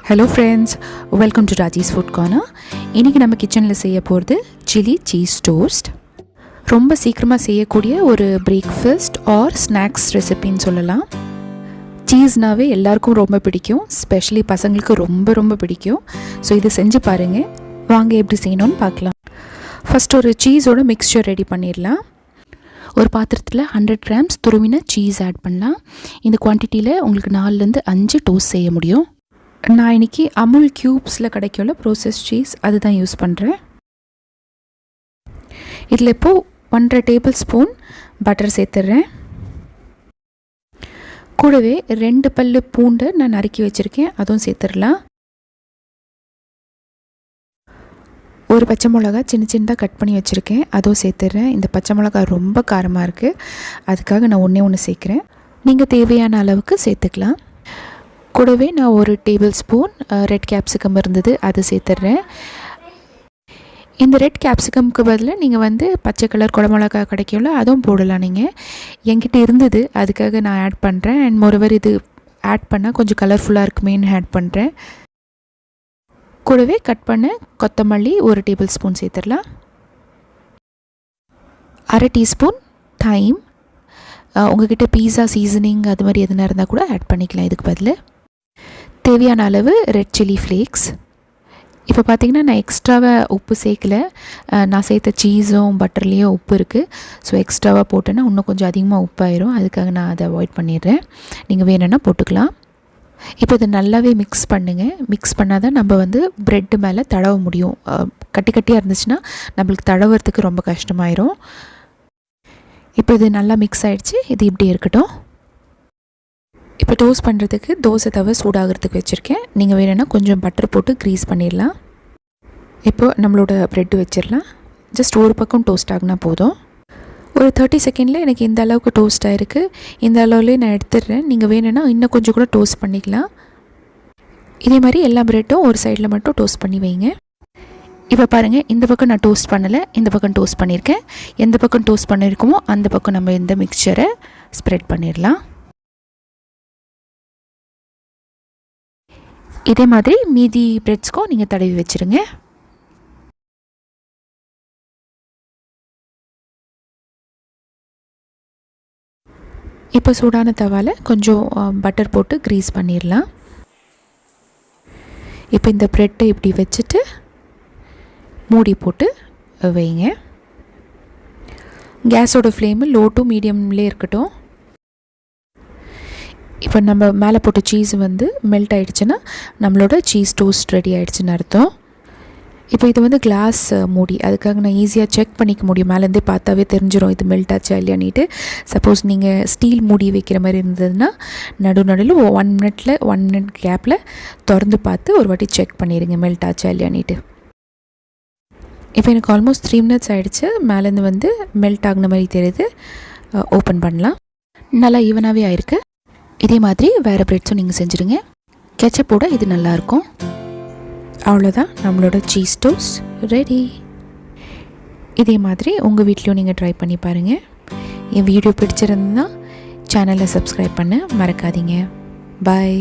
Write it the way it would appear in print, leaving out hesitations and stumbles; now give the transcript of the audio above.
Hello friends, welcome to Raji's food corner. இன்றைக்கி நம்ம கிச்சனில் செய்ய போகிறது சில்லி சீஸ் டோஸ்ட். ரொம்ப சீக்கிரமாக செய்யக்கூடிய ஒரு பிரேக்ஃபாஸ்ட் ஆர் ஸ்நாக்ஸ் ரெசிபின்னு சொல்லலாம். சீஸ்னாவே எல்லாருக்கும் ரொம்ப பிடிக்கும், ஸ்பெஷலி பசங்களுக்கு ரொம்ப ரொம்ப பிடிக்கும். ஸோ இது செஞ்சு பாருங்கள். வாங்க எப்படி செய்யணும்னு பார்க்கலாம். ஃபஸ்ட் ஒரு சீஸோட மிக்ஸ்சர் ரெடி பண்ணிடலாம். ஒரு பாத்திரத்தில் 100 கிராம்ஸ் துருவின சீஸ் ஆட் பண்ணலாம். இந்த குவான்டிட்டியில் உங்களுக்கு 4லேருந்து 5 டோஸ்ட் செய்ய முடியும். நான் இன்றைக்கி அமுல் க்யூப்ஸில் கிடைக்கல ப்ரோசஸ் சீஸ் அதுதான் யூஸ் பண்ணுறேன். இதில் இப்போது 1.5 டேபிள் ஸ்பூன் பட்டர் சேர்த்துட்றேன். கூடவே 2 பல்லு பூண்டு நான் நறுக்கி வச்சுருக்கேன், அதுவும் சேர்த்துடலாம். ஒரு பச்சை மிளகா சின்ன சின்னதாக கட் பண்ணி வச்சுருக்கேன், அதுவும் சேர்த்துட்றேன். இந்த பச்சை மிளகா ரொம்ப காரமாக இருக்குது, அதுக்காக நான் ஒன்று சேர்க்குறேன். நீங்கள் தேவையான அளவுக்கு சேர்த்துக்கலாம். கூடவே நான் ஒரு டேபிள் ஸ்பூன் ரெட் கேப்சிகம் இருந்தது, அது சேர்த்துட்றேன். இந்த ரெட் கேப்சிகம்க்கு பதில் நீங்கள் பச்சை கலர் குடமிளகா கிடைக்கல, அதுவும் போடலாம். நீங்கள் என்கிட்ட இருந்தது, அதுக்காக நான் ஆட் பண்ணுறேன். அண்ட் மோரோவர் இது ஆட் பண்ணால் கொஞ்சம் கலர்ஃபுல்லாக இருக்குமேன்னு ஆட் பண்ணுறேன். கூடவே கட் பண்ண கொத்தமல்லி ஒரு டேபிள் ஸ்பூன் சேர்த்துடலாம். 1/2 டீஸ்பூன் தைம். உங்கள்கிட்ட பீஸா சீசனிங் அது மாதிரி எதுனா இருந்தால் கூட ஆட் பண்ணிக்கலாம். இதுக்கு பதில் தேவையான அளவு ரெட் சில்லி ஃப்ளேக்ஸ். இப்போ பார்த்திங்கன்னா நான் எக்ஸ்ட்ராவாக உப்பு சேர்க்கலை. நான் சேர்த்த சீஸும் பட்டர்லேயும் உப்பு இருக்குது. ஸோ எக்ஸ்ட்ராவாக போட்டேன்னா இன்னும் கொஞ்சம் அதிகமாக உப்பாயிரும், அதுக்காக நான் அதை அவாய்ட் பண்ணிடுறேன். நீங்கள் வேணும்னா போட்டுக்கலாம். இப்போ இதை நல்லாவே மிக்ஸ் பண்ணுங்கள். மிக்ஸ் பண்ணால் தான் நம்ம ப்ரெட்டு மேலே தடவ முடியும். கட்டி கட்டியாக இருந்துச்சுன்னா நம்மளுக்கு தடவுறதுக்கு ரொம்ப கஷ்டமாயிரும். இப்போ இது நல்லா மிக்ஸ் ஆகிடுச்சு, இது இப்படி இருக்கட்டும். இப்போ டோஸ்ட் பண்ணுறதுக்கு தோசை தவை சூடாகிறதுக்கு வச்சுருக்கேன். நீங்கள் வேணும்னா கொஞ்சம் பட்டர் போட்டு க்ரீஸ் பண்ணிடலாம். இப்போ நம்மளோட ப்ரெட்டு வச்சிடலாம். ஜஸ்ட் ஒரு பக்கம் டோஸ்ட் ஆகினா போதும். ஒரு 30 செகண்டில் எனக்கு இந்த அளவுக்கு டோஸ்ட் ஆகிருக்கு. இந்த அளவுலேயே நான் எடுத்துடுறேன். நீங்கள் வேணும்னா இன்னும் கொஞ்சம் கூட டோஸ்ட் பண்ணிக்கலாம். இதே மாதிரி எல்லா ப்ரெட்டும் ஒரு சைடில் மட்டும் டோஸ்ட் பண்ணி வைங்க. இப்போ பாருங்கள், இந்த பக்கம் நான் டோஸ்ட் பண்ணலை, இந்த பக்கம் டோஸ்ட் பண்ணியிருக்கேன். எந்த பக்கம் டோஸ்ட் பண்ணியிருக்கோமோ அந்த பக்கம் நம்ம இந்த மிக்சரை ஸ்ப்ரெட் பண்ணிடலாம். இதே மாதிரி மீதி ப்ரெட்ஸ்க்கும் நீங்கள் தடவி வச்சுருங்க. இப்போ சூடான தவாவில் கொஞ்சம் பட்டர் போட்டு க்ரீஸ் பண்ணிடலாம். இப்போ இந்த ப்ரெட்டை இப்படி வச்சுட்டு மூடி போட்டு வைங்க. கேஸோட ஃப்ளேமு லோ டு மீடியம்லேயே இருக்கட்டும். இப்போ நம்ம மேலே போட்ட சீஸ் மெல்ட் ஆகிடுச்சுன்னா நம்மளோட சீஸ் டோஸ்ட் ரெடி ஆகிடுச்சுன்னு அர்த்தம். இப்போ இது கிளாஸ் மூடி, அதுக்காக நான் ஈஸியாக செக் பண்ணிக்க முடியும். மேலேருந்தே பார்த்தாவே தெரிஞ்சிடும் இது மெல்ட் ஆச்சா இல்லையானிட்டு. சப்போஸ் நீங்கள் ஸ்டீல் மூடி வைக்கிற மாதிரி இருந்ததுன்னா நடுவில் 1 மினிட் கேப்பில் திறந்து பார்த்து ஒரு வாட்டி செக் பண்ணிடுங்க மெல்ட் ஆச்சா இல்லையானிட்டு. இப்போ எனக்கு ஆல்மோஸ்ட் 3 மினிட்ஸ் ஆகிடுச்சு. மேலேருந்து மெல்ட் ஆகின மாதிரி தெரியுது. ஓப்பன் பண்ணலாம். நல்லா ஈவனாகவே ஆயிருக்கு. இதே மாதிரி வேறு ப்ரெட்ஸும் நீங்கள் செஞ்சுருங்க. கெச்சப்போட இது நல்லாயிருக்கும். அவ்வளோதான், நம்மளோட சீஸ் டோஸ்ட் ரெடி. இதே மாதிரி உங்கள் வீட்லேயும் நீங்கள் ட்ரை பண்ணி பாருங்கள். என் வீடியோ பிடிச்சிருந்தா சேனலை சப்ஸ்கிரைப் பண்ண மறக்காதீங்க. பாய்.